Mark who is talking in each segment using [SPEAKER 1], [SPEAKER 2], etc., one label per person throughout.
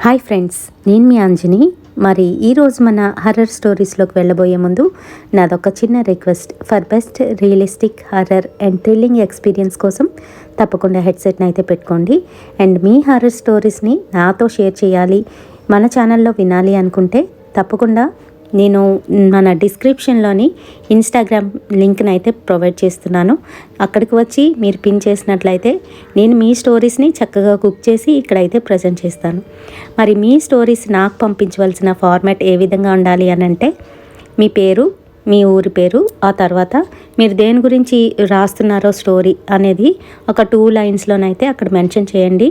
[SPEAKER 1] Hi friends, నేను మీ అంజని. మరి ఈరోజు మన హర్రర్ స్టోరీస్లోకి వెళ్ళబోయే ముందు నాదొక చిన్న request. For best realistic horror and thrilling experience కోసం తప్పకుండా హెడ్సెట్ని అయితే పెట్టుకోండి. అండ్ మీ హర్రర్ స్టోరీస్ని నాతో షేర్ చేయాలి, మన ఛానల్లో వినాలి అనుకుంటే తప్పకుండా నేను మన డిస్క్రిప్షన్లోని ఇన్స్టాగ్రామ్ లింక్ని అయితే ప్రొవైడ్ చేస్తున్నాను. అక్కడికి వచ్చి మీరు పిన్ చేసినట్లయితే నేను మీ స్టోరీస్ని చక్కగా కుక్ చేసి ఇక్కడైతే ప్రజెంట్ చేస్తాను. మరి మీ స్టోరీస్ నాకు పంపించవలసిన ఫార్మాట్ ఏ విధంగా ఉండాలి అని అంటే, మీ పేరు, మీ ఊరి పేరు, ఆ తర్వాత మీరు దేని గురించి రాస్తున్నారో స్టోరీ అనేది ఒక 2 లైన్స్లోనైతే అక్కడ మెన్షన్ చేయండి.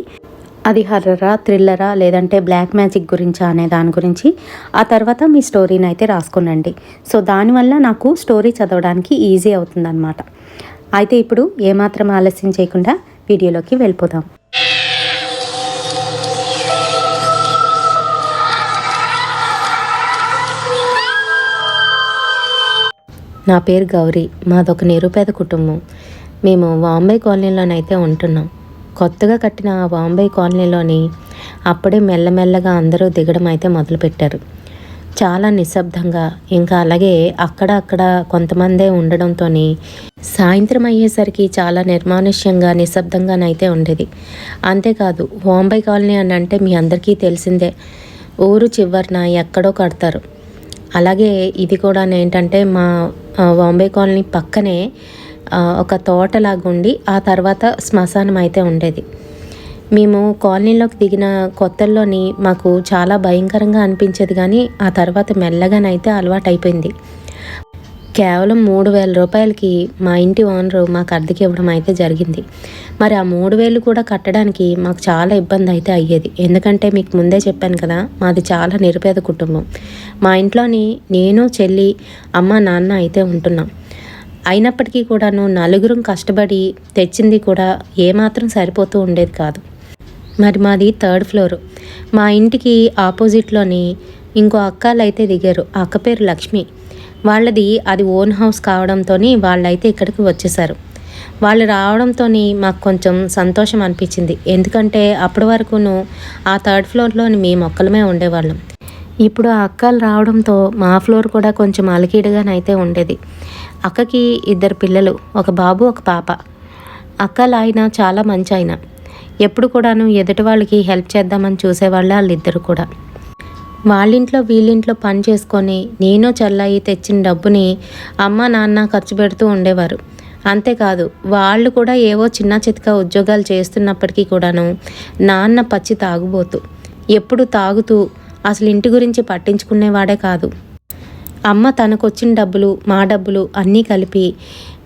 [SPEAKER 1] అది హర్రరా, థ్రిల్లరా, లేదంటే బ్లాక్ మ్యాజిక్ గురించా అనే దాని గురించి. ఆ తర్వాత మీ స్టోరీని అయితే రాసుకునండి. సో దానివల్ల నాకు స్టోరీ చదవడానికి ఈజీ అవుతుందన్నమాట. అయితే ఇప్పుడు ఏమాత్రం ఆలస్యం చేయకుండా వీడియోలోకి వెళ్ళిపోదాం. నా పేరు గౌరీ. మాదొక నిరుపేద కుటుంబం. మేము బాంబే కాలనీలోనైతే ఉంటున్నాం. కొత్తగా కట్టిన బాంబే కాలనీలోని అప్పుడే మెల్లమెల్లగా అందరూ దిగడం అయితే మొదలుపెట్టారు. చాలా నిశ్శబ్దంగా, ఇంకా అలాగే అక్కడ కొంతమందే ఉండడంతో సాయంత్రం అయ్యేసరికి చాలా నిర్మానుష్యంగా, నిశ్శబ్దంగానైతే ఉండేది. అంతేకాదు, బాంబే కాలనీ అని అంటే మీ అందరికీ తెలిసిందే, ఊరు చివరన ఎక్కడో కడతారు. అలాగే ఇది కూడా ఏంటంటే, మా బాంబే కాలనీ పక్కనే ఒక తోటలాగుండి ఆ తర్వాత శ్మశానం అయితే ఉండేది. మేము కాలనీలోకి దిగిన కొత్తల్లోని మాకు చాలా భయంకరంగా అనిపించేది, కానీ ఆ తర్వాత మెల్లగానైతే అలవాటు అయిపోయింది. కేవలం 3,000 రూపాయలకి మా ఇంటి ఓనరు మాకు అద్దెకి ఇవ్వడం అయితే జరిగింది. మరి ఆ 3,000 కూడా కట్టడానికి మాకు చాలా ఇబ్బంది అయితే అయ్యేది. ఎందుకంటే మీకు ముందే చెప్పాను కదా, మాది చాలా నిరుపేద కుటుంబం. మా ఇంట్లోని నేను, చెల్లి, అమ్మ, నాన్న అయితే ఉంటున్నాం. అయినప్పటికీ కూడాను నలుగురం కష్టపడి తెచ్చింది కూడా ఏమాత్రం సరిపోతూ ఉండేది కాదు. మరి మాది 3rd ఫ్లోరు. మా ఇంటికి ఆపోజిట్లోని ఇంకో అక్కలు అయితే దిగారు. ఆ అక్క పేరు లక్ష్మి. వాళ్ళది అది ఓన్ హౌస్ కావడంతో వాళ్ళైతే ఇక్కడికి వచ్చేసారు. వాళ్ళు రావడంతో మాకు కొంచెం సంతోషం అనిపించింది. ఎందుకంటే అప్పటి వరకును ఆ 3rd ఫ్లోర్లోని మేము ఒక్కలమే ఉండేవాళ్ళం. ఇప్పుడు ఆ అక్కలు రావడంతో మా ఫ్లోర్ కూడా కొంచెం అలకిడిగానైతే ఉండేది. అక్కకి 2 పిల్లలు, ఒక బాబు, ఒక పాప. అక్కలు ఆయన చాలా మంచి ఆయన. ఎప్పుడు కూడాను ఎదుటి వాళ్ళకి హెల్ప్ చేద్దామని చూసేవాళ్ళు వాళ్ళిద్దరు కూడా. వాళ్ళింట్లో వీళ్ళింట్లో పని చేసుకొని నేను చెల్లాయి తెచ్చిన డబ్బుని అమ్మ, నాన్న ఖర్చు పెడుతూ ఉండేవారు. అంతేకాదు, వాళ్ళు కూడా ఏవో చిన్న చితక ఉద్యోగాలు చేస్తున్నప్పటికీ కూడాను నాన్న పచ్చి తాగుబోతు. ఎప్పుడు తాగుతూ అసలు ఇంటి గురించి పట్టించుకునేవాడే కాదు. అమ్మ తనకొచ్చిన డబ్బులు, మా డబ్బులు అన్నీ కలిపి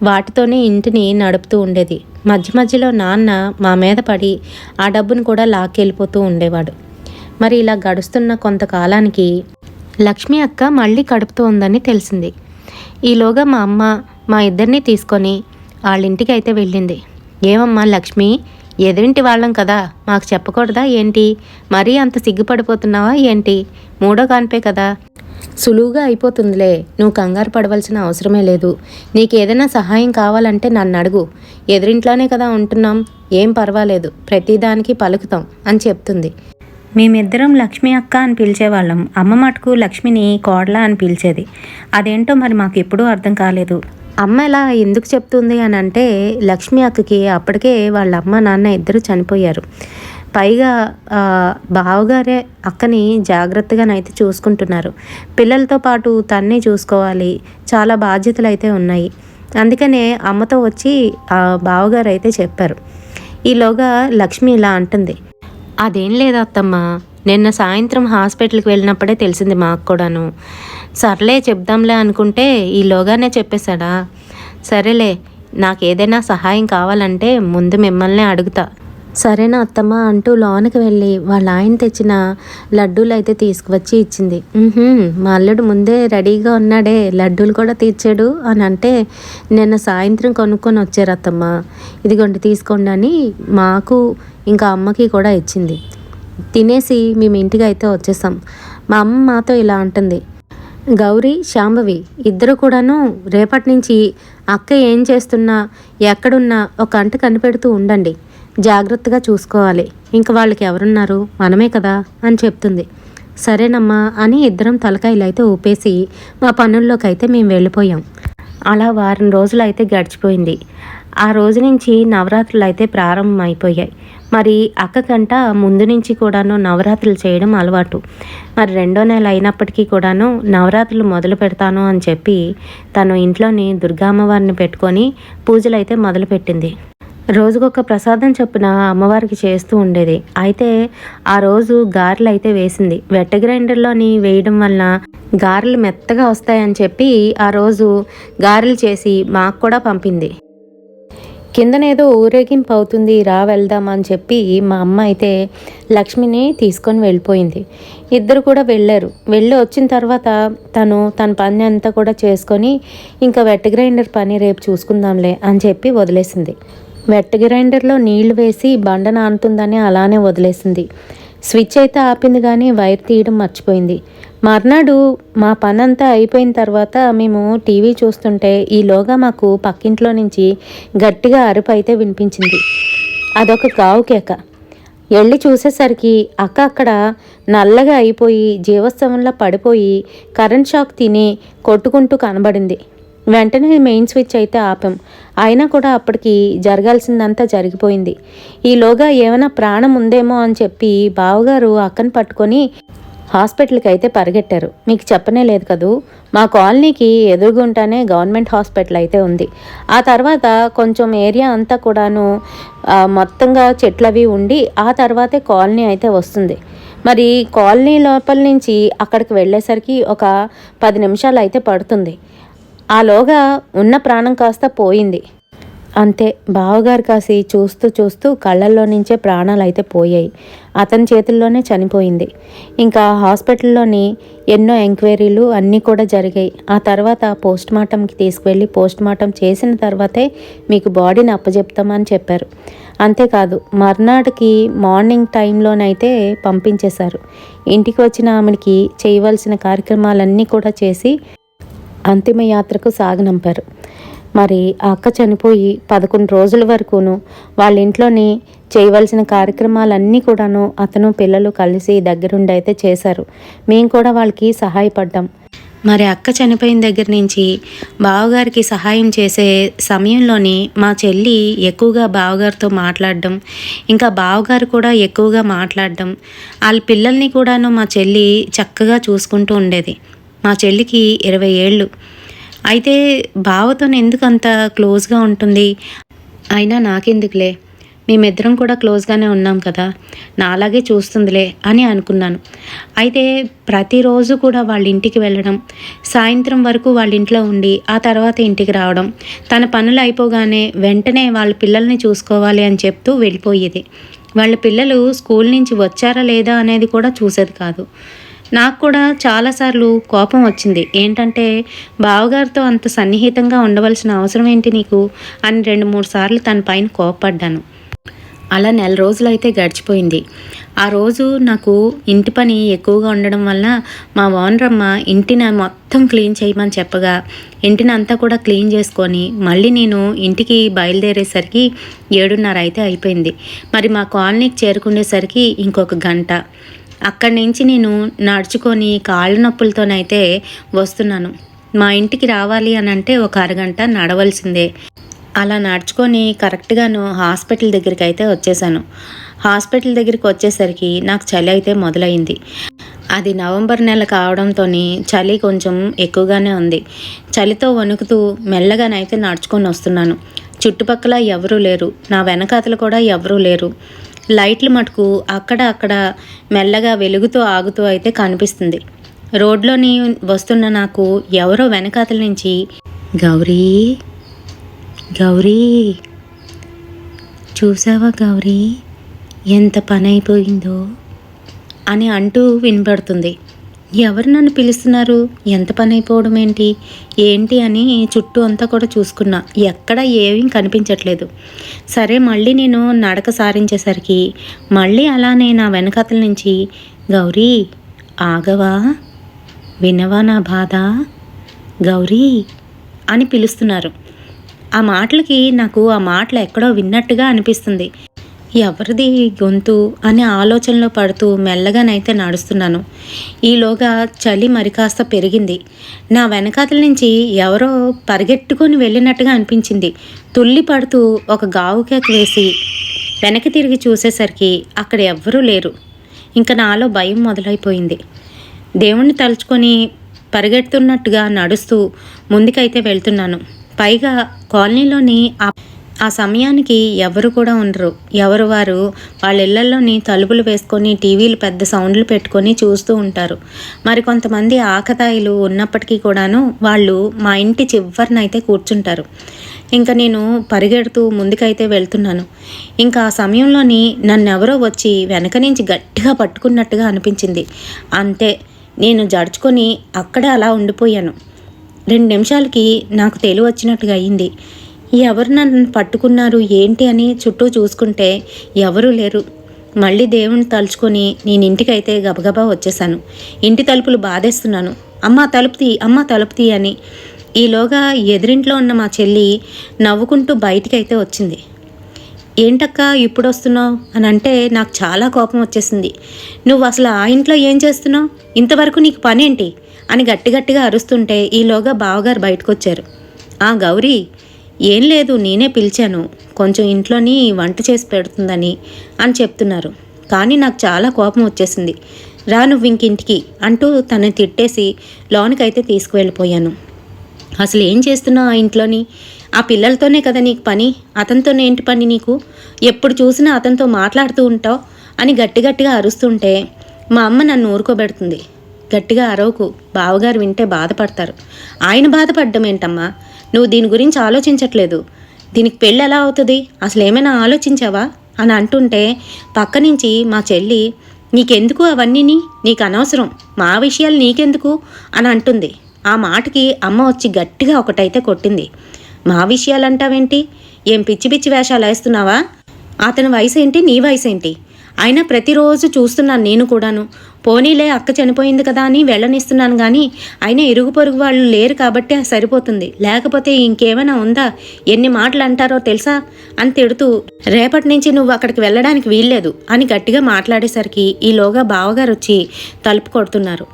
[SPEAKER 1] వాటితోనే ఇంటిని నడుపుతూ ఉండేది. మధ్య మధ్యలో నాన్న మా మీద పడి ఆ డబ్బును కూడా లాక్కెళ్ళిపోతూ ఉండేవాడు. మరి ఇలా గడుస్తున్న కొంతకాలానికి లక్ష్మి అక్క మళ్ళీ కడుపుతూ ఉందని తెలిసింది. ఈలోగా మా అమ్మ మా ఇద్దరిని తీసుకొని వాళ్ళ ఇంటికి అయితే వెళ్ళింది. ఏమమ్మా లక్ష్మి, ఎదురింటి వాళ్ళం కదా, మాకు చెప్పకూడదా ఏంటి? మరీ అంత సిగ్గుపడిపోతున్నావా ఏంటి? 3వ కాన్పే కదా, సులువుగా అయిపోతుందిలే, నువ్వు కంగారు పడవలసిన అవసరమే లేదు. నీకు ఏదైనా సహాయం కావాలంటే నన్ను అడుగు, ఎదురింట్లోనే కదా ఉంటున్నాం, ఏం పర్వాలేదు, ప్రతిదానికి పలుకుతాం అని చెప్తుంది. మేమిద్దరం లక్ష్మి అక్క అని పిలిచేవాళ్ళం. అమ్మ మటుకు లక్ష్మిని కోడలా అని పిలిచేది. అదేంటో మరి మాకు ఎప్పుడూ అర్థం కాలేదు. అమ్మ ఎలా ఎందుకు చెప్తుంది అని అంటే, లక్ష్మి అక్కకి అప్పటికే వాళ్ళ అమ్మ, నాన్న ఇద్దరు చనిపోయారు. పైగా బావగారే అక్కని జాగ్రత్తగానైతే చూసుకుంటున్నారు. పిల్లలతో పాటు తన్నే చూసుకోవాలి, చాలా బాధ్యతలు అయితే ఉన్నాయి. అందుకనే అమ్మతో వచ్చి బావగారు అయితే చెప్పారు. ఈలోగా లక్ష్మి ఇలా అంటుంది, అదేం లేదు అత్తమ్మ, నిన్న సాయంత్రం హాస్పిటల్కి వెళ్ళినప్పుడే తెలిసింది మాకు కూడాను. సర్లే చెప్దాంలే అనుకుంటే ఈలోగానే చెప్పేశాడా. సరేలే, నాకేదైనా సహాయం కావాలంటే ముందు మిమ్మల్నే అడుగుతా, సరేనా అత్తమ్మ అంటూ లోనికి వెళ్ళి వాళ్ళ ఆయన తెచ్చిన లడ్డూలు అయితే తీసుకువచ్చి ఇచ్చింది. మా అల్లుడు ముందే రెడీగా ఉన్నాడే, లడ్డూలు కూడా తీర్చాడు అని అంటే, నిన్న సాయంత్రం కొనుక్కొని వచ్చారు అత్తమ్మ, ఇదిగోండి తీసుకోండి అని మాకు ఇంకా అమ్మకి కూడా ఇచ్చింది. తినేసి మేము ఇంటికి అయితే వచ్చేసాం. మా అమ్మ మాతో ఇలా అంటుంది, గౌరీ, శాంభవి ఇద్దరు కూడాను రేపటి నుంచి అక్క ఏం చేస్తున్నా, ఎక్కడున్నా ఒక కంట కనిపెడుతూ ఉండండి, జాగ్రత్తగా చూసుకోవాలి. ఇంక వాళ్ళకి ఎవరున్నారు, మనమే కదా అని చెప్తుంది. సరేనమ్మా అని ఇద్దరం తలకాయలైతే ఊపేసి మా పనుల్లోకైతే మేము వెళ్ళిపోయాం. అలా వారం రోజులైతే గడిచిపోయింది. ఆ రోజు నుంచి నవరాత్రులు అయితే ప్రారంభమైపోయాయి. మరి అక్కకంట ముందు నుంచి కూడాను నవరాత్రులు చేయడం అలవాటు. మరి 2వ నెల అయినప్పటికీ కూడాను నవరాత్రులు మొదలు పెడతాను అని చెప్పి తను ఇంట్లోని దుర్గామ్మవారిని పెట్టుకొని పూజలు అయితే మొదలుపెట్టింది. రోజుకొక ప్రసాదం చొప్పున అమ్మవారికి చేస్తూ ఉండేది. అయితే ఆ రోజు గారెలు అయితే వేసింది. వెట్ట గ్రైండర్లోని వేయడం వలన గారెలు మెత్తగా వస్తాయని చెప్పి ఆ రోజు గారెలు చేసి మాకు కూడా పంపింది. కిందనేదో ఊరేగింపు అవుతుంది, రా వెళ్దామని చెప్పి మా అమ్మ అయితే లక్ష్మిని తీసుకొని వెళ్ళిపోయింది. ఇద్దరు కూడా వెళ్ళారు. వెళ్ళి వచ్చిన తర్వాత తన పని అంతా కూడా చేసుకొని ఇంకా వెట్ గ్రైండర్ పని రేపు చూసుకుందాంలే అని చెప్పి వదిలేసింది. వెట్ గ్రైండర్లో నీళ్లు వేసి బండ నానుతుందని అలానే వదిలేసింది. స్విచ్ అయితే ఆపింది కానీ వైర్ తీయడం మర్చిపోయింది. మర్నాడు మా పనంతా అయిపోయిన తర్వాత మేము టీవీ చూస్తుంటే ఈలోగా మాకు పక్కింట్లో నుంచి గట్టిగా అరుపు అయితే వినిపించింది. అదొక గావు కేక. వెళ్ళి చూసేసరికి అక్క అక్కడ నల్లగా అయిపోయి జీవోత్సవంలో పడిపోయి కరెంట్ షాక్ తిని కొట్టుకుంటూ కనబడింది. వెంటనే మెయిన్ స్విచ్ అయితే ఆపాం. అయినా కూడా అప్పటికి జరగాల్సిందంతా జరిగిపోయింది. ఈలోగా ఏమైనా ప్రాణం ఉందేమో అని చెప్పి బావగారు అక్కని పట్టుకొని హాస్పిటల్కి అయితే పరిగెట్టారు. మీకు చెప్పనే లేదు కదూ, మా కాలనీకి ఎదురుగుంటానే గవర్నమెంట్ హాస్పిటల్ అయితే ఉంది. ఆ తర్వాత కొంచెం ఏరియా అంతా కూడాను మొత్తంగా చెట్లవి ఉండి ఆ తర్వాతే కాలనీ అయితే వస్తుంది. మరి కాలనీ లోపల నుంచి అక్కడికి వెళ్ళేసరికి ఒక 10 నిమిషాలు అయితే పడుతుంది. ఆలోగా ఉన్న ప్రాణం కాస్త పోయింది. అంతే, బావగారు కాసి చూస్తూ చూస్తూ కళ్ళల్లో నుంచే ప్రాణాలు అయితే పోయాయి. అతని చేతుల్లోనే చనిపోయింది. ఇంకా హాస్పిటల్లోని ఎన్నో ఎంక్వైరీలు అన్నీ కూడా జరిగాయి. ఆ తర్వాత పోస్ట్మార్టంకి తీసుకువెళ్ళి పోస్ట్మార్టం చేసిన తర్వాతే మీకు బాడీని అప్పచెప్తామని చెప్పారు. అంతేకాదు మర్నాటికి మార్నింగ్ టైంలోనైతే పంపించేశారు. ఇంటికి వచ్చిన ఆమెకి చేయవలసిన కార్యక్రమాలన్నీ కూడా చేసి అంతిమయాత్రకు సాగనంపారు. మరి ఆ అక్క చనిపోయి 11 రోజుల వరకును వాళ్ళ ఇంట్లోని చేయవలసిన కార్యక్రమాలన్నీ కూడాను అతను పిల్లలు కలిసి దగ్గరుండి అయితే చేశారు. మేము కూడా వాళ్ళకి సహాయపడ్డాం. మరి అక్క చనిపోయిన దగ్గర నుంచి బావగారికి సహాయం చేసే సమయంలోని మా చెల్లి ఎక్కువగా బావగారితో మాట్లాడడం, ఇంకా బావగారు కూడా ఎక్కువగా మాట్లాడడం, వాళ్ళ పిల్లల్ని కూడాను మా చెల్లి చక్కగా చూసుకుంటూ ఉండేది. మా చెల్లికి 20 ఏళ్ళు. అయితే బావతో ఎందుకు అంత క్లోజ్గా ఉంటుంది, అయినా నాకెందుకులే, మేమిద్దరం కూడా క్లోజ్గానే ఉన్నాం కదా, నాలాగే చూస్తుందిలే అని అనుకున్నాను. అయితే ప్రతిరోజు కూడా వాళ్ళ ఇంటికి వెళ్ళడం, సాయంత్రం వరకు వాళ్ళ ఇంట్లో ఉండి ఆ తర్వాత ఇంటికి రావడం, తన పనులు అయిపోగానే వెంటనే వాళ్ళ పిల్లల్ని చూసుకోవాలి అని చెప్తూ వెళ్ళిపోయేది. వాళ్ళ పిల్లలు స్కూల్ నుంచి వచ్చారా లేదా అనేది కూడా చూసేది కాదు. నాకు కూడా చాలాసార్లు కోపం వచ్చింది. ఏంటంటే బావగారితో అంత సన్నిహితంగా ఉండవలసిన అవసరం ఏంటి నీకు అని 2-3 సార్లు తన పైన కోపపడ్డాను. అలా 1 నెల రోజులైతే గడిచిపోయింది. ఆ రోజు నాకు ఇంటి పని ఎక్కువగా ఉండడం వల్ల మా ఓనరమ్మ ఇంటిని మొత్తం క్లీన్ చేయమని చెప్పగా ఇంటిని అంతా కూడా క్లీన్ చేసుకొని మళ్ళీ నేను ఇంటికి బయలుదేరేసరికి 7:30 అయితే అయిపోయింది. మరి మా కాలనీకి చేరుకునేసరికి ఇంకొక గంట. అక్కడి నుంచి నేను నడుచుకొని కాళ్ళ నొప్పులతోనైతే వస్తున్నాను. మా ఇంటికి రావాలి అని అంటే ఒక అరగంట నడవలసిందే. అలా నడుచుకొని కరెక్ట్గాను హాస్పిటల్ దగ్గరికి అయితే వచ్చేసాను. హాస్పిటల్ దగ్గరికి వచ్చేసరికి నాకు చలి అయితే మొదలైంది. అది నవంబర్ నెల కావడంతో చలి కొంచెం ఎక్కువగానే ఉంది. చలితో వణుకుతూ మెల్లగానైతే నడుచుకొని వస్తున్నాను. చుట్టుపక్కల ఎవరూ లేరు, నా వెనకాతలు కూడా ఎవరూ లేరు. లైట్లు మటుకు అక్కడ మెల్లగా వెలుగుతూ ఆగుతూ అయితే కనిపిస్తుంది. రోడ్లోని వస్తున్న నాకు ఎవరో వెనకాతల నుంచి గౌరీ గౌరీ చూసావా గౌరీ ఎంత పని అయిపోయిందో అని అంటూ వినపడుతుంది. ఎవరు నన్ను పిలుస్తున్నారు, ఎంత పని అయిపోవడం ఏంటి అని చుట్టూ అంతా కూడా చూసుకున్నా. ఎక్కడ ఏమీ కనిపించట్లేదు. సరే మళ్ళీ నేను నడక సారించేసరికి మళ్ళీ అలానే నా వెనకాతల నుంచి గౌరీ ఆగవా, వినవా నా బాధ, గౌరీ అని పిలుస్తున్నారు. ఆ మాటలకి నాకు ఆ మాటలు ఎక్కడో విన్నట్టుగా అనిపిస్తుంది. ఎవరిది గొంతు అనే ఆలోచనలో పడుతూ మెల్లగానైతే నడుస్తున్నాను. ఈలోగా చలి మరి కాస్త పెరిగింది. నా వెనకాతల నుంచి ఎవరో పరిగెట్టుకొని వెళ్ళినట్టుగా అనిపించింది. తుల్లి పడుతూ ఒక గావు కేక వేసి వెనక్కి తిరిగి చూసేసరికి అక్కడ ఎవ్వరూ లేరు. ఇంకా నాలో భయం మొదలైపోయింది. దేవుణ్ణి తలుచుకొని పరిగెడుతున్నట్టుగా నడుస్తూ ముందుకైతే వెళ్తున్నాను. పైగా కాలనీలోని ఆ సమయానికి ఎవరు కూడా ఉండరు. ఎవరు వారు వాళ్ళ ఇళ్లలోని తలుపులు వేసుకొని టీవీలు పెద్ద సౌండ్లు పెట్టుకొని చూస్తూ ఉంటారు. మరి కొంతమంది ఆకతాయిలు ఉన్నప్పటికీ కూడాను వాళ్ళు మా ఇంటి చివరినైతే కూర్చుంటారు. ఇంకా నేను పరిగెడుతూ ముందుకైతే వెళ్తున్నాను. ఇంకా ఆ సమయంలోని నన్నెవరో వచ్చి వెనక నుంచి గట్టిగా పట్టుకున్నట్టుగా అనిపించింది. అంతే, నేను జడుచుకొని అక్కడే అలా ఉండిపోయాను. 2 నిమిషాలకి నాకు తెలివి వచ్చినట్టుగా అయింది. ఎవరు నన్ను పట్టుకున్నారు ఏంటి అని చుట్టూ చూసుకుంటే ఎవరూ లేరు. మళ్ళీ దేవుణ్ణి తలుచుకొని నేను ఇంటికైతే గబగబా వచ్చేసాను. ఇంటి తలుపులు బాధేస్తున్నాను. అమ్మ తలుపు తీ అని. ఈలోగా ఎదురింట్లో ఉన్న మా చెల్లి నవ్వుకుంటూ బయటికైతే వచ్చింది. ఏంటక్క ఇప్పుడు వస్తున్నావు అని అంటే నాకు చాలా కోపం వచ్చేసింది. నువ్వు అసలు ఆ ఇంట్లో ఏం చేస్తున్నావు? ఇంతవరకు నీకు పనేంటి అని గట్టిగా అరుస్తుంటే ఈలోగా బావగారు బయటకు వచ్చారు. గౌరీ, ఏం లేదు, నేనే పిలిచాను, కొంచెం ఇంట్లోని వంట చేసి పెడుతుందని అని చెప్తున్నారు. కానీ నాకు చాలా కోపం వచ్చేసింది. రా నువ్వు ఇంకింటికి అంటూ తనని తిట్టేసి లోనికైతే తీసుకువెళ్ళిపోయాను. అసలు ఏం చేస్తున్నావు ఆ ఇంట్లోని? ఆ పిల్లలతోనే కదా నీకు పని, అతనితోనే ఏంటి పని నీకు? ఎప్పుడు చూసినా అతనితో మాట్లాడుతూ ఉంటావు అని గట్టిగా అరుస్తుంటే మా అమ్మ నన్ను ఊరుకోబెడుతుంది. గట్టిగా అరవకు, బావగారు వింటే బాధపడతారు. ఆయన బాధపడ్డం ఏంటమ్మా? నువ్వు దీని గురించి ఆలోచించట్లేదు. దీనికి పెళ్ళి ఎలా అవుతుంది? అసలు ఏమైనా ఆలోచించావా అని అంటుంటే పక్క నుంచి మా చెల్లి, నీకెందుకు అవన్నీ, నీకు అనవసరం, మా విషయాలు నీకెందుకు అని అంటుంది. ఆ మాటకి అమ్మ వచ్చి గట్టిగా ఒకటైతే కొట్టింది. మా విషయాలంటావేంటి? ఏం పిచ్చి పిచ్చి వేషాలు వేస్తున్నావా? అతని వయసు ఏంటి, నీ వయసు ఏంటి? అయినా ప్రతిరోజు చూస్తున్నాను నేను కూడాను. పోనీలే అక్క చనిపోయింది కదా అని వెళ్ళనిస్తున్నాను, కానీ అయినా ఇరుగు పొరుగు వాళ్ళు లేరు కాబట్టి సరిపోతుంది. లేకపోతే ఇంకేమైనా ఉందా? ఎన్ని మాటలు అంటారో తెలుసా అని తిడుతూ, రేపటి నుంచి నువ్వు అక్కడికి వెళ్ళడానికి వీల్లేదు అని గట్టిగా మాట్లాడేసరికి ఈలోగా బావగారు వచ్చి తలుపు కొడుతున్నారు.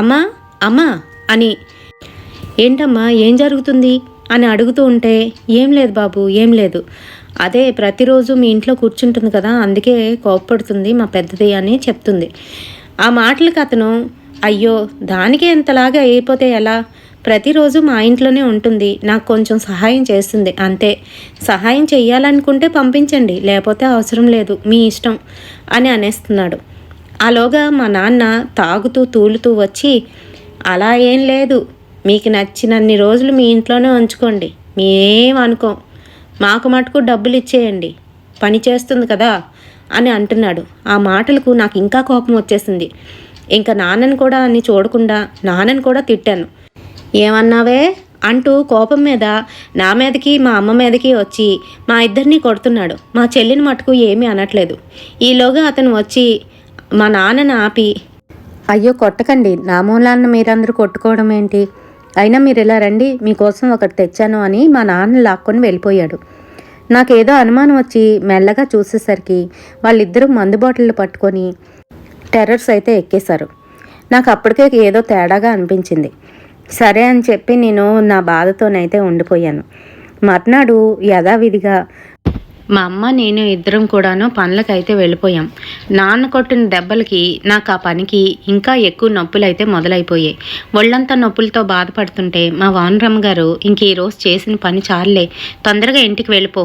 [SPEAKER 1] అమ్మా అమ్మా అని. ఏంటమ్మా ఏం జరుగుతుంది అని అడుగుతూ ఉంటే, ఏం లేదు బాబు, ఏం లేదు, అదే ప్రతిరోజు మీ ఇంట్లో కూర్చుంటుంది కదా, అందుకే కోప్పడుతుంది మా పెద్దది అని చెప్తుంది. ఆ మాటలకు అతను, అయ్యో దానికే ఎంతలాగా అయిపోతే ఎలా? ప్రతిరోజు మా ఇంట్లోనే ఉంటుంది, నాకు కొంచెం సహాయం చేస్తుంది అంతే. సహాయం చెయ్యాలనుకుంటే పంపించండి, లేకపోతే అవసరం లేదు, మీ ఇష్టం అని అనేస్తున్నాడు. ఆలోగా మా నాన్న తాగుతూ తూలుతూ వచ్చి, అలా ఏం లేదు, మీకు నచ్చినన్ని రోజులు మీ ఇంట్లోనే ఉంచుకోండి, మేమేమనుకోం, మాకు మటుకు డబ్బులు ఇచ్చేయండి, పని చేస్తుంది కదా అని అంటున్నాడు. ఆ మాటలకు నాకు ఇంకా కోపం వచ్చేసింది. ఇంకా నాన్నని కూడా అని చూడకుండా నాన్నని కూడా తిట్టాను. ఏమన్నావే అంటూ కోపం మీద నా మీదకి మా అమ్మ మీదకి వచ్చి మా ఇద్దరిని కొడుతున్నాడు. మా చెల్లిని మటుకు ఏమీ అనట్లేదు. ఈలోగా అతను వచ్చి మా నాన్నని ఆపి, అయ్యో కొట్టకండి, నా మూలాన్న మీరందరూ కొట్టుకోవడం ఏంటి? అయినా మీరు ఇలా రండి, మీకోసం ఒకటి తెచ్చాను అని మా నాన్న లాక్కొని వెళ్ళిపోయాడు. నాకేదో అనుమానం వచ్చి మెల్లగా చూసేసరికి వాళ్ళిద్దరూ మందు బాటిళ్ళు పట్టుకొని టెర్రస్ అయితే ఎక్కేశారు. నాకు అప్పటికే ఏదో తేడాగా అనిపించింది. సరే అని చెప్పి నేను నా బాధతోనైతే ఉండిపోయాను. మర్నాడు యథావిధిగా మా అమ్మ నేను ఇద్దరం కూడాను పనులకైతే వెళ్ళిపోయాం. నాన్న కొట్టిన దెబ్బలకి నాకు ఆ పనికి ఇంకా ఎక్కువ నొప్పులు అయితే మొదలైపోయాయి. ఒళ్ళంతా నొప్పులతో బాధపడుతుంటే మా వానరమ్మ గారు, ఇంక ఈరోజు చేసిన పని చాలులే, తొందరగా ఇంటికి వెళ్ళిపో,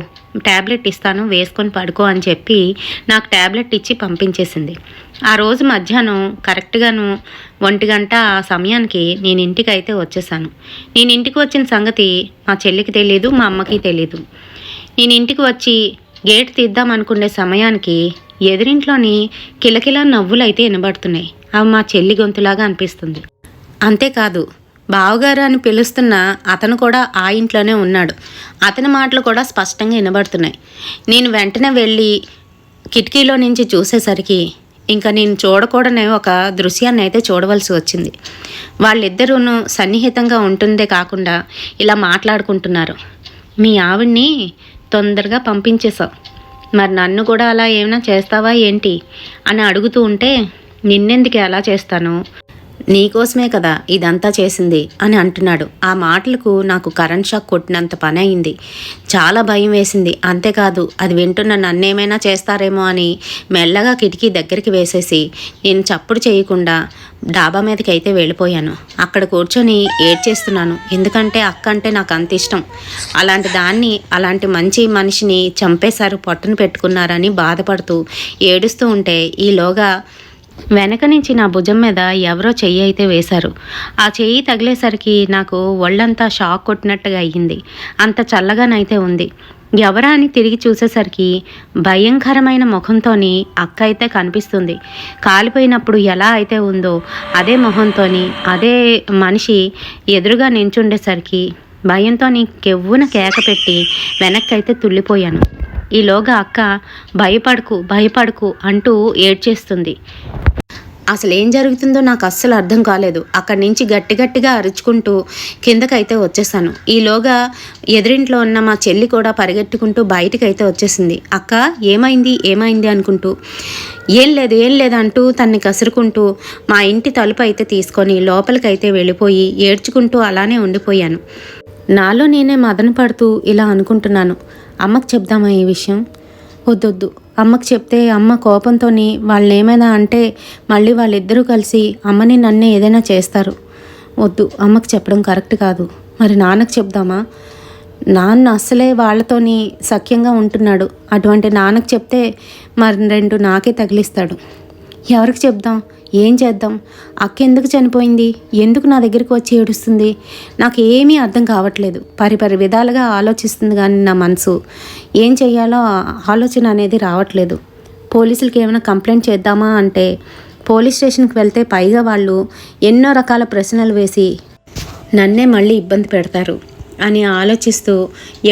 [SPEAKER 1] ట్యాబ్లెట్ ఇస్తాను వేసుకొని పడుకో అని చెప్పి నాకు ట్యాబ్లెట్ ఇచ్చి పంపించేసింది. ఆ రోజు మధ్యాహ్నం కరెక్ట్గాను 1 గంట ఆ సమయానికి నేను ఇంటికి అయితే వచ్చేసాను. నేను ఇంటికి వచ్చిన సంగతి మా చెల్లికి తెలీదు, మా అమ్మకి తెలీదు. నేను ఇంటికి వచ్చి గేట్ తీద్దామనుకునే సమయానికి ఎదురింట్లోని కిలకిలా నవ్వులు అయితే వినబడుతున్నాయి. అవి మా చెల్లి గొంతులాగా అనిపిస్తుంది. అంతేకాదు, బావగారు అని పిలుస్తున్న అతను కూడా ఆ ఇంట్లోనే ఉన్నాడు. అతని మాటలు కూడా స్పష్టంగా వినబడుతున్నాయి. నేను వెంటనే వెళ్ళి కిటికీలో నుంచి చూసేసరికి ఇంకా నేను చూడకూడనే ఒక దృశ్యాన్ని అయితే చూడవలసి వచ్చింది. వాళ్ళిద్దరూ సన్నిహితంగా ఉంటుందే కాకుండా ఇలా మాట్లాడుకుంటున్నారు. మీ ఆవిడ్ని తొందరగా పంపించేశావు, మరి నన్ను కూడా అలా ఏమైనా చేస్తావా ఏంటి అని అడుగుతూ ఉంటే, నిన్నెందుకు అలా చేస్తాను, నీకోసమే కదా ఇదంతా చేసింది అని అంటున్నాడు. ఆ మాటలకు నాకు కరెంట్ షాక్ కొట్టినంత పని అయింది. చాలా భయం వేసింది. అంతేకాదు అది వింటున్న నన్నేమైనా చేస్తారేమో అని మెల్లగా కిటికీ దగ్గరికి వేసేసి నేను చప్పుడు చేయకుండా డాబా మీదకి అయితే వెళ్ళిపోయాను. అక్కడ కూర్చొని ఏడ్చేస్తున్నాను. ఎందుకంటే అక్క అంటే నాకు అంత ఇష్టం. అలాంటి దాన్ని, అలాంటి మంచి మనిషిని చంపేశారు, పొట్టను పెట్టుకున్నారని బాధపడుతూ ఏడుస్తూ ఉంటే ఈలోగా వెనక నుంచి నా భుజం మీద ఎవరో చెయ్యి అయితే వేశారు. ఆ చెయ్యి తగిలేసరికి నాకు ఒళ్ళంతా షాక్ కొట్టినట్టుగా అయ్యింది. అంత చల్లగానైతే ఉంది. ఎవరా అని తిరిగి చూసేసరికి భయంకరమైన ముఖంతోని అక్క అయితే కనిపిస్తుంది. కాలిపోయినప్పుడు ఎలా అయితే ఉందో అదే మొహంతోని అదే మనిషి ఎదురుగా నించుండేసరికి భయంతోని కెవ్వున కేక పెట్టి వెనక్కైతే తుల్లిపోయాను. ఈలోగా అక్క భయపడకు భయపడకు అంటూ ఏడ్చేస్తుంది. అసలు ఏం జరుగుతుందో నాకు అస్సలు అర్థం కాలేదు. అక్కడి నుంచి గట్టిగా అరుచుకుంటూ కిందకైతే వచ్చేసాను. ఈలోగా ఎదురింట్లో ఉన్న మా చెల్లి కూడా పరిగెట్టుకుంటూ బయటకైతే వచ్చేసింది. అక్క ఏమైంది అనుకుంటూ, ఏం లేదు అంటూ తన్ని కసురుకుంటూ మా ఇంటి తలుపు అయితే తీసుకొని లోపలికైతే వెళ్ళిపోయి ఏడ్చుకుంటూ అలానే ఉండిపోయాను. నాలో నేనే మదన పడుతూ ఇలా అనుకుంటున్నాను, అమ్మకు చెప్దామా ఈ విషయం? వద్దొద్దు, అమ్మకు చెప్తే అమ్మ కోపంతో వాళ్ళని ఏమైనా అంటే మళ్ళీ వాళ్ళిద్దరూ కలిసి అమ్మని నన్నే ఏదైనా చేస్తారు. వద్దు, అమ్మకు చెప్పడం కరెక్ట్ కాదు. మరి నాన్నకు చెప్దామా? నాన్న అస్సలే వాళ్ళతోని సఖ్యంగా ఉంటున్నాడు. అటువంటి నాన్నకు చెప్తే మరి రెండు నాకే తగిలిస్తాడు. ఎవరికి చెప్దాం? ఏం చేద్దాం? అక్క ఎందుకు చనిపోయింది? ఎందుకు నా దగ్గరికి వచ్చి ఏడుస్తుంది? నాకు ఏమీ అర్థం కావట్లేదు. పరిపరి విధాలుగా ఆలోచిస్తుంది కానీ నా మనసు ఏం చెయ్యాలో ఆలోచన అనేది రావట్లేదు. పోలీసులకి ఏమైనా కంప్లైంట్ చేద్దామా అంటే పోలీస్ స్టేషన్కి వెళ్తే పైగా వాళ్ళు ఎన్నో రకాల ప్రశ్నలు వేసి నన్నే మళ్ళీ ఇబ్బంది పెడతారు అని ఆలోచిస్తూ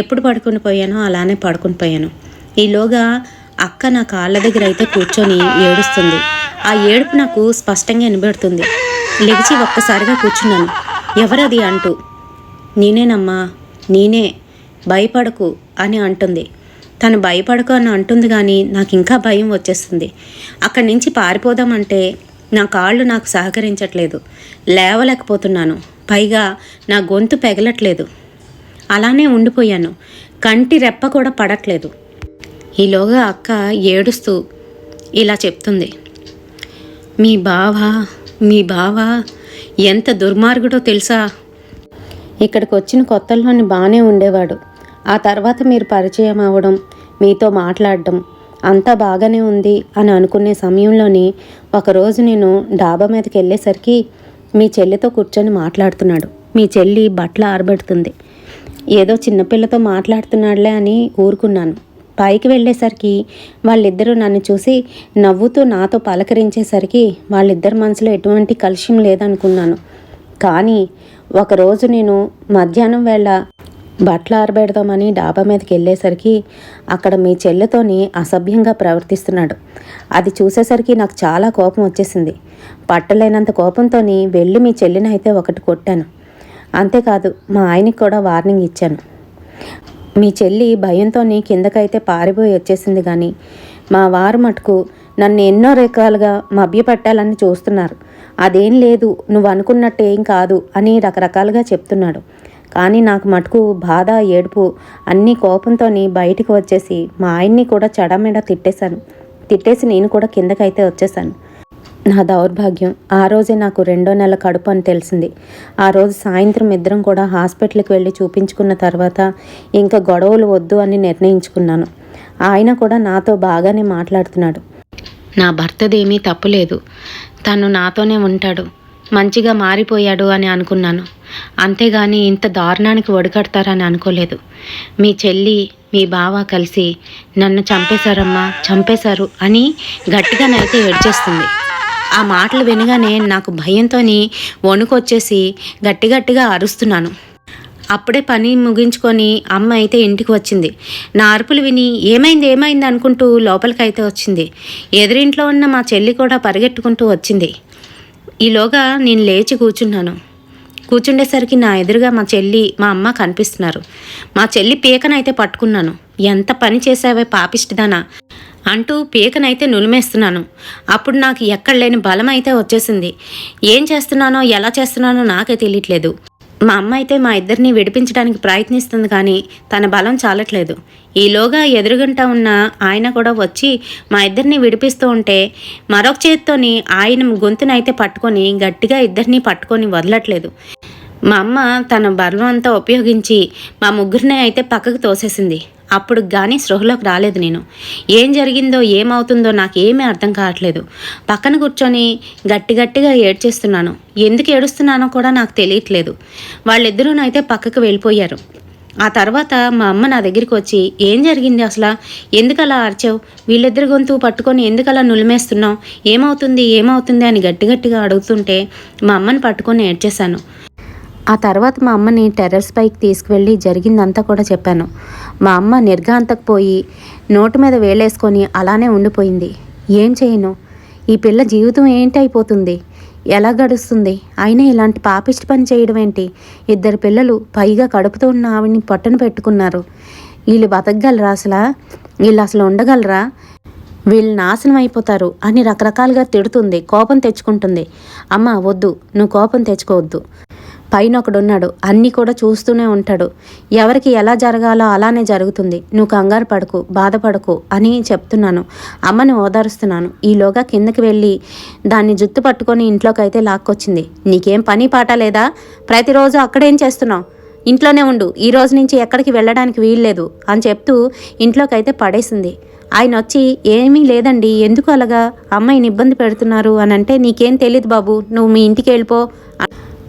[SPEAKER 1] ఎప్పుడు పడుకుని పోయానో అలానే పడుకుని పోయాను. ఈలోగా అక్క నా కాళ్ళ దగ్గర అయితే కూర్చొని ఏడుస్తుంది. ఆ ఏడుపు నాకు స్పష్టంగా వినబడుతుంది. లెగిచి ఒక్కసారిగా కూర్చున్నాను. ఎవరది అంటూ. నేనేనమ్మా, నేనే, భయపడకు అని అంటుంది. తను భయపడకు అని అంటుంది కానీ నాకు ఇంకా భయం వచ్చేస్తుంది. అక్కడి నుంచి పారిపోదామంటే నా కాళ్ళు నాకు సహకరించట్లేదు. లేవలేకపోతున్నాను. పైగా నా గొంతు పెగలట్లేదు. అలానే ఉండిపోయాను. కంటి రెప్ప కూడా పడట్లేదు. ఈలోగా అక్క ఏడుస్తూ ఇలా చెప్తుంది, మీ బావ ఎంత దుర్మార్గుడో తెలుసా? ఇక్కడికి వచ్చిన కొత్తల్లోని బాగానే ఉండేవాడు. ఆ తర్వాత మీరు పరిచయం అవ్వడం, మీతో మాట్లాడడం అంతా బాగానే ఉంది అని అనుకునే సమయంలోని ఒకరోజు నేను డాబా మీదకి వెళ్ళేసరికి మీ చెల్లితో కూర్చొని మాట్లాడుతున్నాడు. మీ చెల్లి బట్టలు ఆరబెడుతుంది. ఏదో చిన్నపిల్లతో మాట్లాడుతున్నాడులే అని ఊరుకున్నాను. పైకి వెళ్ళేసరికి వాళ్ళిద్దరూ నన్ను చూసి నవ్వుతూ నాతో పలకరించేసరికి వాళ్ళిద్దరి మనసులో ఎటువంటి కలుష్యం లేదనుకున్నాను. కానీ ఒకరోజు నేను మధ్యాహ్నం వేళ బట్టలు ఆరబెడదామని డాబా మీదకి వెళ్ళేసరికి అక్కడ మీ చెల్లెతోని అసభ్యంగా ప్రవర్తిస్తున్నాడు. అది చూసేసరికి నాకు చాలా కోపం వచ్చేసింది. పట్టలేనంత కోపంతో వెళ్ళి మీ చెల్లిని అయితే ఒకటి కొట్టాను. అంతేకాదు మా ఆయనకి కూడా వార్నింగ్ ఇచ్చాను. మీ చెల్లి భయంతో కిందకైతే పారిపోయి వచ్చేసింది. కానీ మా వారు మటుకు నన్ను ఎన్నో రకాలుగా మభ్యపెట్టాలని చూస్తున్నారు. అదేం లేదు, నువ్వు అనుకున్నట్టు ఏం కాదు అని రకరకాలుగా చెప్తున్నాడు. కానీ నాకు మటుకు బాధ, ఏడుపు అన్నీ కోపంతో బయటికి వచ్చేసి మా ఆయన్ని కూడా చెడమెడ తిట్టేసి నేను కూడా కిందకైతే వచ్చేసాను. నా దౌర్భాగ్యం, ఆ రోజే నాకు 2వ నెల కడుపు అని తెలిసింది. ఆ రోజు సాయంత్రం ఇద్దరం కూడా హాస్పిటల్కి వెళ్ళి చూపించుకున్న తర్వాత ఇంకా గొడవలు వద్దు అని నిర్ణయించుకున్నాను. ఆయన కూడా నాతో బాగానే మాట్లాడుతున్నాడు. నా భర్తదేమీ తప్పులేదు, తను నాతోనే ఉంటాడు, మంచిగా మారిపోయాడు అని అనుకున్నాను. అంతేగాని ఇంత దారుణానికి ఒడికడతారని అనుకోలేదు. మీ చెల్లి, మీ బావ కలిసి నన్ను చంపేశారు అని గట్టిగానైతే ఏడ్చేస్తుంది. ఆ మాటలు వినగానే నాకు భయంతో వణుకొచ్చేసి గట్టిగా అరుస్తున్నాను. అప్పుడే పని ముగించుకొని అమ్మ అయితే ఇంటికి వచ్చింది. నా అరుపులు విని ఏమైంది అనుకుంటూ లోపలికైతే వచ్చింది. ఎదురింట్లో ఉన్న మా చెల్లి కూడా పరిగెట్టుకుంటూ వచ్చింది. ఈలోగా నేను లేచి కూర్చున్నాను.
[SPEAKER 2] కూర్చుండేసరికి నా ఎదురుగా మా చెల్లి మా అమ్మ కనిపిస్తున్నారు. మా చెల్లి పీకనైతే పట్టుకున్నాను. ఎంత పని చేసావే పాపిష్టిదానా అంటూ పీకనైతే నులిమేస్తున్నాను. అప్పుడు నాకు ఎక్కడ లేని బలం అయితే వచ్చేసింది. ఏం చేస్తున్నానో ఎలా చేస్తున్నానో నాకే తెలియట్లేదు. మా అమ్మ అయితే మా ఇద్దరిని విడిపించడానికి ప్రయత్నిస్తుంది, కానీ తన బలం చాలట్లేదు. ఈలోగా ఎదురుగుంట ఉన్న ఆయన కూడా వచ్చి మా ఇద్దరిని విడిపిస్తూ ఉంటే మరొక చేత్తోని ఆయన గొంతునైతే పట్టుకొని గట్టిగా ఇద్దరిని పట్టుకొని వదలట్లేదు. మా అమ్మ తన బలం అంతా ఉపయోగించి మా ముగ్గురిని అయితే పక్కకు తోసేసింది. అప్పుడు కానీ స్పృహలోకి రాలేదు. నేను ఏం జరిగిందో ఏమవుతుందో నాకేమీ అర్థం కావట్లేదు. పక్కన కూర్చొని గట్టిగా ఏడ్చేస్తున్నాను. ఎందుకు ఏడుస్తున్నానో కూడా నాకు తెలియట్లేదు. వాళ్ళిద్దరూనైతే పక్కకు వెళ్ళిపోయారు. ఆ తర్వాత మా అమ్మ నా దగ్గరికి వచ్చి, ఏం జరిగింది అసలు, ఎందుకు అలా అరిచావు, వీళ్ళిద్దరి గొంతు పట్టుకొని ఎందుకు అలా నులిమేస్తున్నావు, ఏమవుతుంది అని గట్టిగా అడుగుతుంటే మా అమ్మని పట్టుకొని ఏడ్చేశాను. ఆ తర్వాత మా అమ్మని టెర్రస్ పైకి తీసుకువెళ్ళి జరిగిందంతా కూడా చెప్పాను. మా అమ్మ నిర్ఘాంతకపోయి నోటు మీద వేలేసుకొని అలానే ఉండిపోయింది. ఏం చేయను, ఈ పిల్ల జీవితం ఏంటి అయిపోతుంది, ఎలా గడుస్తుంది, అయినా ఇలాంటి పాపిష్టి పని చేయడం ఏంటి, 2 పిల్లలు, పైగా కడుపుతో ఉన్న ఆవిడ్ని పట్టున పెట్టుకున్నారు, వీళ్ళు బతకగలరా, వీళ్ళు అసలు ఉండగలరా, వీళ్ళు నాశనం అయిపోతారు అని రకరకాలుగా తిడుతుంది. కోపం తెచ్చుకుంటుంది. అమ్మ వద్దు, నువ్వు కోపం తెచ్చుకోవద్దు, పైన ఒకడున్నాడు, అన్నీ కూడా చూస్తూనే ఉంటాడు, ఎవరికి ఎలా జరగాలో అలానే జరుగుతుంది, నువ్వు కంగారు పడకు, బాధపడకు అని చెప్తున్నాను. అమ్మని ఓదారుస్తున్నాను. ఈలోగా కిందకి వెళ్ళి దాన్ని జుత్తు పట్టుకొని ఇంట్లోకి అయితే లాక్కొచ్చింది. నీకేం పని పాట లేదా, ప్రతిరోజు అక్కడేం చేస్తున్నావు, ఇంట్లోనే ఉండు, ఈ రోజు నుంచి ఎక్కడికి వెళ్ళడానికి వీల్లేదు అని చెప్తూ ఇంట్లోకి అయితే పడేసింది. ఆయన వచ్చి, ఏమీ లేదండి, ఎందుకు అలాగా అమ్మాయిని ఇబ్బంది పెడుతున్నారు అని అంటే, నీకేం తెలియదు బాబు, నువ్వు మీ ఇంటికి వెళ్ళిపో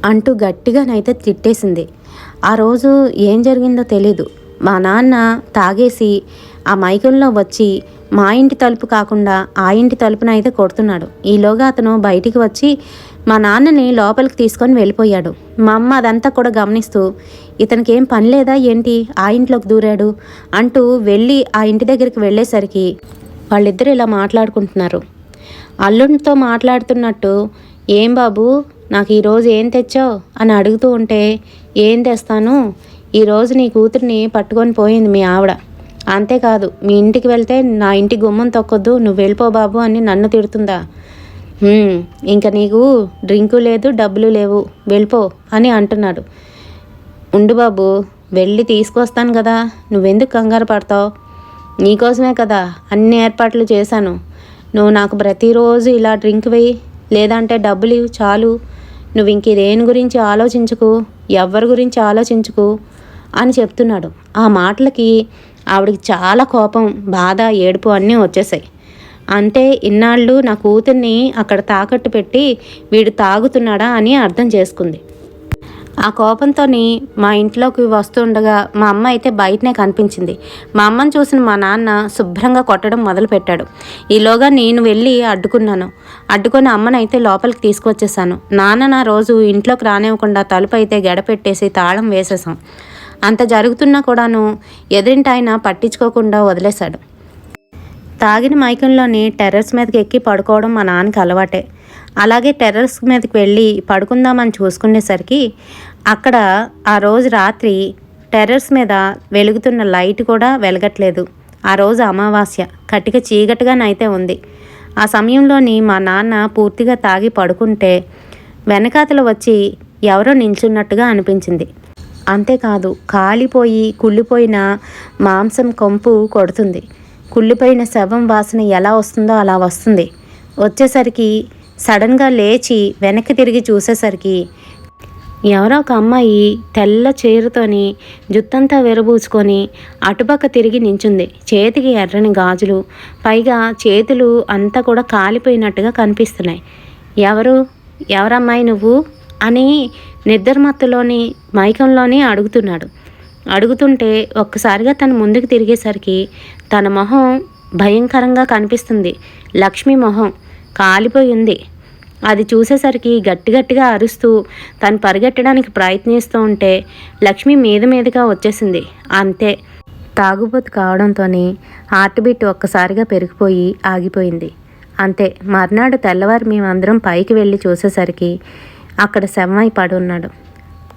[SPEAKER 2] అంటూ గట్టిగానైతే తిట్టేసింది. ఆ రోజు ఏం జరిగిందో తెలీదు. మా నాన్న తాగేసి ఆ మైకంలో వచ్చి మా ఇంటి తలుపు కాకుండా ఆ ఇంటి తలుపునైతే కొడుతున్నాడు. ఈలోగా అతను బయటికి వచ్చి మా నాన్నని లోపలికి తీసుకొని వెళ్ళిపోయాడు. మా అమ్మ అదంతా కూడా గమనిస్తూ, ఇతనికి ఏం పని లేదా ఏంటి, ఆ ఇంట్లోకి దూరాడు అంటూ వెళ్ళి ఆ ఇంటి దగ్గరికి వెళ్ళేసరికి వాళ్ళిద్దరూ ఇలా మాట్లాడుకుంటున్నారు. అల్లుడితో మాట్లాడుతున్నట్టు, ఏం బాబు నాకు ఈరోజు ఏం తెచ్చావు అని అడుగుతూ ఉంటే, ఏం తెస్తాను, ఈరోజు నీ కూతురిని పట్టుకొని పోయింది మీ ఆవిడ, అంతేకాదు మీ ఇంటికి వెళ్తే నా ఇంటి గుమ్మం తొక్కొద్దు, నువ్వు వెళ్ళిపో బాబు అని నన్ను తిడుతుందా, ఇంకా నీకు డ్రింకు లేదు, డబ్బులు లేవు, వెళ్ళిపో అని అంటున్నాడు. ఉండు బాబు, వెళ్ళి తీసుకొస్తాను కదా, నువ్వెందుకు కంగారు పడతావు, నీకోసమే కదా అన్ని ఏర్పాట్లు చేశాను, నువ్వు నాకు ప్రతిరోజు ఇలా డ్రింక్ వేయి, లేదంటే డబ్బులు చాలు, నువ్వు ఇంక దేని గురించి ఆలోచించుకు, ఎవరి గురించి ఆలోచించుకు అని చెప్తున్నాడు. ఆ మాటలకి ఆవిడికి చాలా కోపం, బాధ, ఏడుపు అన్నీ వచ్చేసాయి. అంటే ఇన్నాళ్ళు నా కూతుర్ని అక్కడ తాకట్టు పెట్టి వీడు తాగుతున్నాడా అని అర్థం చేసుకుంది. ఆ కోపంతో మా ఇంట్లోకి వస్తుండగా మా అమ్మ అయితే బయటనే కనిపించింది. మా అమ్మని చూసిన మా నాన్న శుభ్రంగా కొట్టడం మొదలుపెట్టాడు. ఈలోగా నేను వెళ్ళి అడ్డుకొని అమ్మనైతే లోపలికి తీసుకొచ్చేసాను. నాన్న నా రోజు ఇంట్లోకి రానివ్వకుండా తలుపు అయితే గడపెట్టేసి తాళం వేసేసాం. అంత జరుగుతున్నా కూడాను ఎదురింటి ఆయన పట్టించుకోకుండా వదిలేశాడు. తాగిన మైకంలోని టెర్రస్ మీదకి ఎక్కి పడుకోవడం మా నాన్నకి అలవాటే. అలాగే టెర్రస్ మీదకి వెళ్ళి పడుకుందామని చూసుకునేసరికి అక్కడ ఆ రోజు రాత్రి టెర్రస్ మీద వెలుగుతున్న లైట్ కూడా వెలగట్లేదు. ఆ రోజు అమావాస్య, కటిక చీకటిగానైతే ఉంది. ఆ సమయంలోని మా నాన్న పూర్తిగా తాగి పడుకుంటే వెనకాతలు వచ్చి ఎవరో నిల్చున్నట్టుగా అనిపించింది. అంతేకాదు, కాలిపోయి కుళ్ళిపోయిన మాంసం కొంపు కొడుతుంది. కుళ్ళిపోయిన శవం వాసన ఎలా వస్తుందో అలా వస్తుంది. వచ్చేసరికి సడన్గా లేచి వెనక్కి తిరిగి చూసేసరికి ఎవరో ఒక అమ్మాయి తెల్ల చీరతోని జుత్తంతా విరబూసుకొని అటుపక్క తిరిగి నించుంది. చేతికి ఎర్రని గాజులు, పైగా చేతులు అంతా కూడా కాలిపోయినట్టుగా కనిపిస్తున్నాయి. ఎవరమ్మాయి నువ్వు అని నిద్రమత్తులోని మైకంలోని అడుగుతుంటే ఒక్కసారిగా తన ముందుకు తిరిగేసరికి తన మొహం భయంకరంగా కనిపిస్తుంది. లక్ష్మి మొహం కాలిపోయి ఉంది. అది చూసేసరికి గట్టిగా అరుస్తూ తను పరిగెట్టడానికి ప్రయత్నిస్తూ ఉంటే లక్ష్మి మీదగా వచ్చేసింది. అంతే, తాగుబోతు కావడంతో హార్ట్ బీట్ ఒక్కసారిగా పెరిగిపోయి ఆగిపోయింది. అంతే, మర్నాడు తెల్లవారు మేమందరం పైకి వెళ్ళి చూసేసరికి అక్కడ శవమై పడి ఉన్నాడు.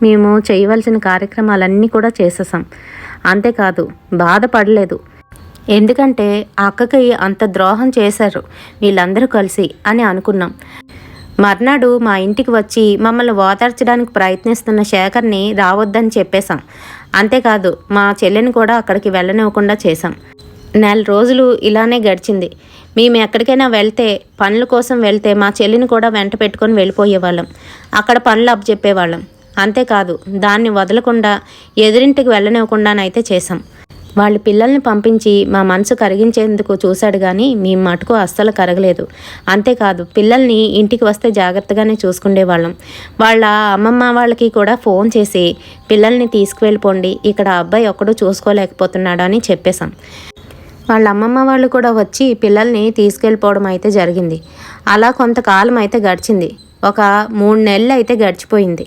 [SPEAKER 1] మేము చేయవలసిన కార్యక్రమాలన్నీ కూడా చేసేసాం. అంతేకాదు బాధపడలేదు. ఎందుకంటే అక్కకి అంత ద్రోహం చేశారు వీళ్ళందరూ కలిసి అని అనుకున్నాం. మర్నాడు మా ఇంటికి వచ్చి మమ్మల్ని ఓదార్చడానికి ప్రయత్నిస్తున్న శేఖర్ని రావద్దని చెప్పేశాం. అంతేకాదు మా చెల్లిని కూడా అక్కడికి వెళ్ళనివ్వకుండా చేశాం. 4 రోజులు ఇలానే గడిచింది. మేము ఎక్కడికైనా వెళ్తే, పనుల కోసం వెళ్తే మా చెల్లిని కూడా వెంట పెట్టుకొని వెళ్ళిపోయేవాళ్ళం. అక్కడ పనులు అప్పచెప్పేవాళ్ళం. అంతేకాదు దాన్ని వదలకుండా ఎదురింటికి వెళ్ళనివ్వకుండానైతే చేశాం. వాళ్ళ పిల్లల్ని పంపించి మా మనసు కరిగించేందుకు చూశాడు కానీ మీ మటుకు అస్సలు కరగలేదు. అంతేకాదు పిల్లల్ని ఇంటికి వస్తే జాగ్రత్తగానే చూసుకునేవాళ్ళం. వాళ్ళ అమ్మమ్మ వాళ్ళకి కూడా ఫోన్ చేసి పిల్లల్ని తీసుకువెళ్ళిపోండి, ఇక్కడ అబ్బాయి ఒక్కడు చూసుకోలేకపోతున్నాడు అని చెప్పేశాం. వాళ్ళ అమ్మమ్మ వాళ్ళు కూడా వచ్చి పిల్లల్ని తీసుకెళ్ళిపోవడం అయితే జరిగింది. అలా కొంతకాలం అయితే గడిచింది. ఒక 3 నెలలు అయితే గడిచిపోయింది.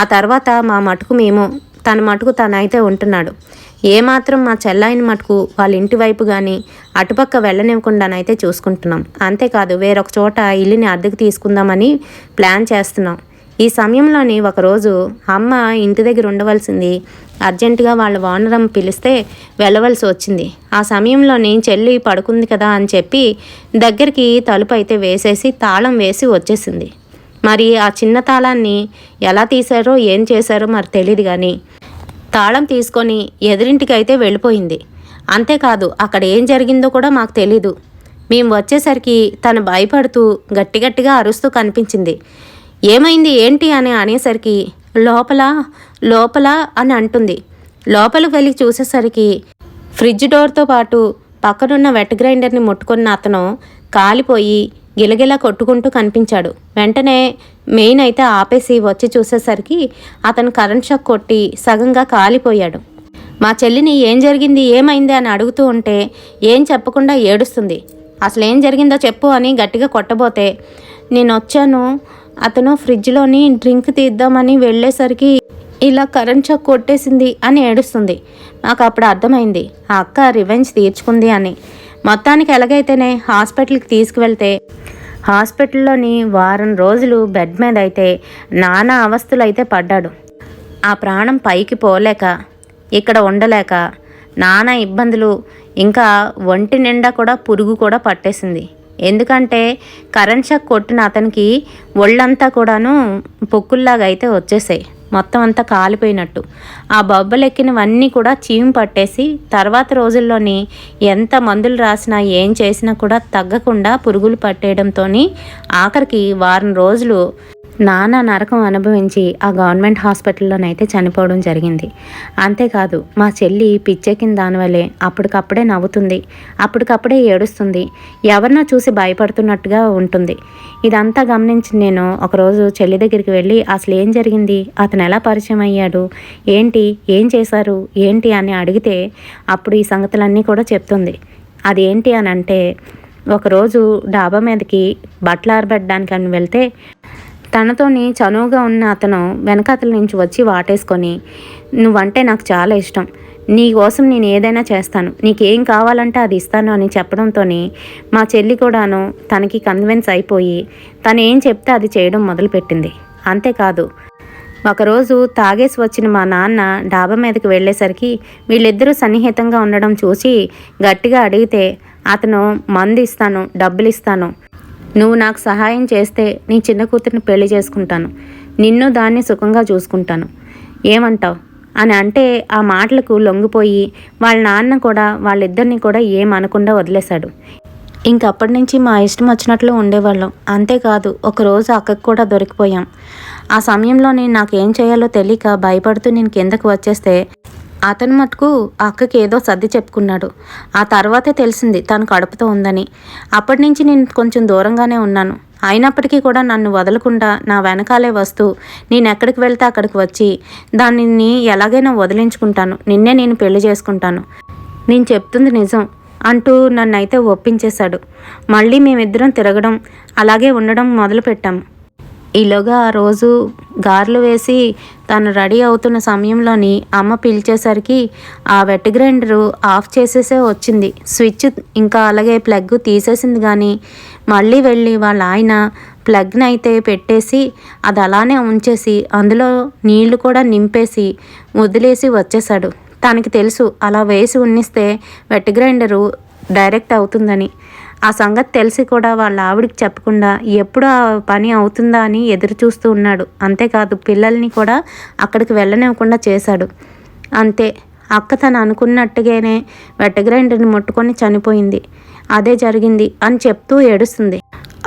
[SPEAKER 1] ఆ తర్వాత మా మటుకు మేము, తన మటుకు తనైతే ఉంటున్నాడు. ఏమాత్రం మా చెల్లాయిని మటుకు వాళ్ళ ఇంటి వైపు కానీ అటుపక్క వెళ్ళనివ్వకుండానైతే చూసుకుంటున్నాం. అంతేకాదు వేరొక చోట ఇల్లుని అద్దెకు తీసుకుందామని ప్లాన్ చేస్తున్నాం. ఈ సమయంలోని ఒకరోజు అమ్మ ఇంటి దగ్గర ఉండవలసింది అర్జెంటుగా వాళ్ళ ఓనరమ్మ పిలిస్తే వెళ్ళవలసి వచ్చింది. ఆ సమయంలోని చెల్లి పడుకుంది కదా అని చెప్పి దగ్గరికి తలుపు అయితే వేసేసి తాళం వేసి వచ్చేసింది. మరి ఆ చిన్న తాళాన్ని ఎలా తీశారో ఏం చేశారో మరి తెలియదు కానీ తాళం తీసుకొని ఎదురింటికి అయితే వెళ్ళిపోయింది. అంతేకాదు అక్కడ ఏం జరిగిందో కూడా మాకు తెలీదు. మేము వచ్చేసరికి తను భయపడుతూ గట్టిగా అరుస్తూ కనిపించింది. ఏమైంది ఏంటి అని అనేసరికి లోపల లోపల అని అంటుంది. లోపలికి వెళ్ళి చూసేసరికి ఫ్రిడ్జ్ డోర్తో పాటు పక్కనున్న వెట్ గ్రైండర్ని ముట్టుకున్న అతను కాలిపోయి గిలగిలా కొట్టుకుంటూ కనిపించాడు. వెంటనే మెయిన్ అయితే ఆపేసి వచ్చి చూసేసరికి అతను కరెంట్ షాక్ కొట్టి సగంగా కాలిపోయాడు. మా చెల్లిని ఏం జరిగింది ఏమైంది అని అడుగుతూ ఉంటే ఏం చెప్పకుండా ఏడుస్తుంది. అసలు ఏం జరిగిందో చెప్పు అని గట్టిగా కొట్టబోతే నేను వచ్చాను, అతను ఫ్రిడ్జ్లోని డ్రింక్ తీద్దామని వెళ్ళేసరికి ఇలా కరెంట్ షాక్ కొట్టేసింది అని ఏడుస్తుంది. నాకు అప్పుడు అర్థమైంది ఆ అక్క రివెంజ్ తీర్చుకుంది అని. మొత్తానికి ఎలాగైతేనే హాస్పిటల్కి తీసుకువెళ్తే హాస్పిటల్లోని వారం రోజులు బెడ్ మీద అయితే నానా అవస్థలు అయితే పడ్డాడు. ఆ ప్రాణం పైకి పోలేక ఇక్కడ ఉండలేక నానా ఇబ్బందులు, ఇంకా ఒంటి నిండా కూడా పురుగు కూడా పట్టేసింది. ఎందుకంటే కరెంట్ షాక్ కొట్టిన అతనికి ఒళ్ళంతా కూడాను పొక్కుల్లాగా అయితే వచ్చేసాయి. మొత్తం అంతా కాలిపోయినట్టు. ఆ బొబ్బలెక్కినవన్నీ కూడా చీము పట్టేసి తర్వాత రోజుల్లోని ఎంత మందులు రాసినా ఏం చేసినా కూడా తగ్గకుండా పురుగులు పట్టేయడంతో ఆఖరికి వారం రోజులు నానా నరకం అనుభవించి ఆ గవర్నమెంట్ హాస్పిటల్లోనైతే చనిపోవడం జరిగింది. అంతేకాదు మా చెల్లి పిచ్చెక్కిన దానివల్లే అప్పటికప్పుడే నవ్వుతుంది, అప్పటికప్పుడే ఏడుస్తుంది, ఎవరినో చూసి భయపడుతున్నట్టుగా ఉంటుంది. ఇదంతా గమనించి నేను ఒకరోజు చెల్లి దగ్గరికి వెళ్ళి అసలు ఏం జరిగింది, అతను ఎలా పరిచయం అయ్యాడు, ఏంటి ఏం చేశారు ఏంటి అని అడిగితే అప్పుడు ఈ సంగతులన్నీ కూడా చెప్తుంది. అదేంటి అని అంటే ఒకరోజు డాబా మీదకి బట్టలు ఆరబెట్టడానికి అని వెళ్తే తనతోని చనువుగా ఉన్న అతను వెనకాతల నుంచి వచ్చి వాటేసుకొని నువ్వంటే నాకు చాలా ఇష్టం, నీ కోసం నేను ఏదైనా చేస్తాను, నీకేం కావాలంటే అది ఇస్తాను అని చెప్పడంతో మా చెల్లి కూడాను తనకి కన్విన్స్ అయిపోయి తను ఏం చెప్తే అది చేయడం మొదలుపెట్టింది. అంతేకాదు ఒకరోజు తాగేసి వచ్చిన మా నాన్న డాబా మీదకి వెళ్ళేసరికి వీళ్ళిద్దరూ సన్నిహితంగా ఉండడం చూసి గట్టిగా అడిగితే అతను మందు ఇస్తాను, డబ్బులు ఇస్తాను, నువ్వు నాకు సహాయం చేస్తే నీ చిన్న కూతురిని పెళ్లి చేసుకుంటాను, నిన్ను దాన్ని సుఖంగా చూసుకుంటాను, ఏమంటావు అని అంటే ఆ మాటలకు లొంగిపోయి వాళ్ళ నాన్న కూడా వాళ్ళిద్దరిని కూడా ఏమనకుండా వదిలేశాడు. ఇంకప్పటి నుంచి మా ఇష్టం వచ్చినట్లు ఉండేవాళ్ళం. అంతేకాదు ఒకరోజు అక్కకు కూడా దొరికిపోయాం. ఆ సమయంలో నేను నాకేం చేయాలో తెలియక భయపడుతూ నేను కిందకు వచ్చేస్తే అతను మటుకు అక్కకి ఏదో సర్ది చెప్పుకున్నాడు. ఆ తర్వాతే తెలిసింది తను కడుపుతో ఉందని. అప్పటి నుంచి నేను కొంచెం దూరంగానే ఉన్నాను. అయినప్పటికీ కూడా నన్ను వదలకుండా నా వెనకాలే వస్తూ నేను ఎక్కడికి వెళ్తే అక్కడికి వచ్చి దానిని ఎలాగైనా వదిలించుకుంటాను, నిన్నే నేను పెళ్లి చేసుకుంటాను, నేను చెప్తుంది నిజం అంటూ నన్నైతే ఒప్పించేశాడు. మళ్ళీ మేమిద్దరం తిరగడం అలాగే ఉండడం మొదలుపెట్టాము. ఈలోగా ఆ రోజు గారెలు వేసి తను రెడీ అవుతున్న సమయంలోని అమ్మ పిలిచేసరికి ఆ వెట్ గ్రైండరు ఆఫ్ చేసేసే వచ్చింది. స్విచ్ ఇంకా అలాగే ప్లగ్ తీసేసింది కానీ మళ్ళీ వెళ్ళి వాళ్ళ ఆయన
[SPEAKER 2] ప్లగ్ని అయితే పెట్టేసి అది అలానే ఉంచేసి అందులో నీళ్లు కూడా నింపేసి వదిలేసి వచ్చేసాడు. తనకి తెలుసు అలా వేసి ఉన్నిస్తే వెట్ గ్రైండరు డైరెక్ట్ అవుతుందని. ఆ సంగతి తెలిసి కూడా వాళ్ళ ఆవిడికి చెప్పకుండా ఎప్పుడు ఆ పని అవుతుందా అని ఎదురు చూస్తూ ఉన్నాడు. అంతేకాదు పిల్లల్ని కూడా అక్కడికి వెళ్ళనివ్వకుండా చేశాడు. అంతే, అక్క తను అనుకున్నట్టుగానే వెట్ గ్రైండర్ని ముట్టుకొని చనిపోయింది. అదే జరిగింది అని చెప్తూ ఏడుస్తుంది.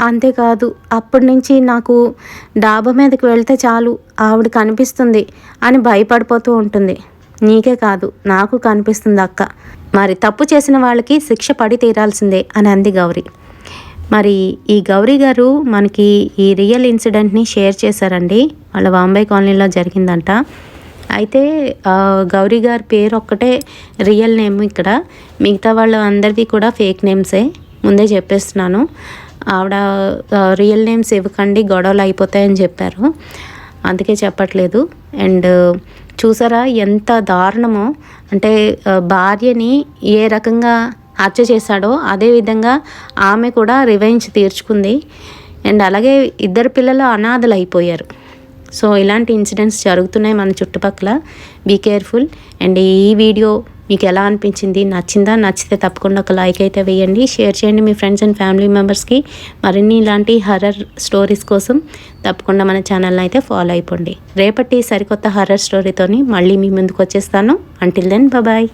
[SPEAKER 2] అంతేకాదు అప్పటి నుంచి నాకు డాబా మీదకి వెళ్తే చాలు ఆవిడ కనిపిస్తుంది అని భయపడిపోతూ ఉంటుంది. నీకే కాదు నాకు కనిపిస్తుంది అక్క. మరి తప్పు చేసిన వాళ్ళకి శిక్ష పడి తీరాల్సిందే అని అంది గౌరీ. మరి ఈ గౌరీ గారు మనకి ఈ రియల్ ఇన్సిడెంట్ని షేర్ చేశారండి. వాళ్ళ వాంబై కాలనీలో జరిగిందంట. అయితే గౌరీ గారి పేరు ఒక్కటే రియల్ నేమ్, ఇక్కడ మిగతా వాళ్ళ అందరివి కూడా ఫేక్ నేమ్సే. ముందే చెప్పేస్తున్నాను, ఆవిడ రియల్ నేమ్స్ ఇవ్వకండి గొడవలు అయిపోతాయని చెప్పారు, అందుకే చెప్పట్లేదు. అండ్ చూసారా ఎంత దారుణమో, అంటే భార్యని ఏ రకంగా హత్య చేశాడో అదేవిధంగా ఆమె కూడా రివెంజ్ తీర్చుకుంది. అండ్ అలాగే ఇద్దరు పిల్లలు అనాథలు అయిపోయారు. సో ఇలాంటి ఇన్సిడెంట్స్ జరుగుతున్నాయి మన చుట్టుపక్కల. Be careful. అండ్ ఈ వీడియో మీకు ఎలా అనిపించింది, నచ్చిందా? నచ్చితే తప్పకుండా ఒక లైక్ అయితే వేయండి, షేర్ చేయండి మీ ఫ్రెండ్స్ అండ్ ఫ్యామిలీ మెంబర్స్కి. మరిన్ని ఇలాంటి హర్రర్ స్టోరీస్ కోసం తప్పకుండా మన ఛానల్ని అయితే ఫాలో అయిపోండి. రేపటి సరికొత్త హర్రర్ స్టోరీతోని మళ్ళీ మీ ముందుకు వచ్చేస్తాను. Until then bye.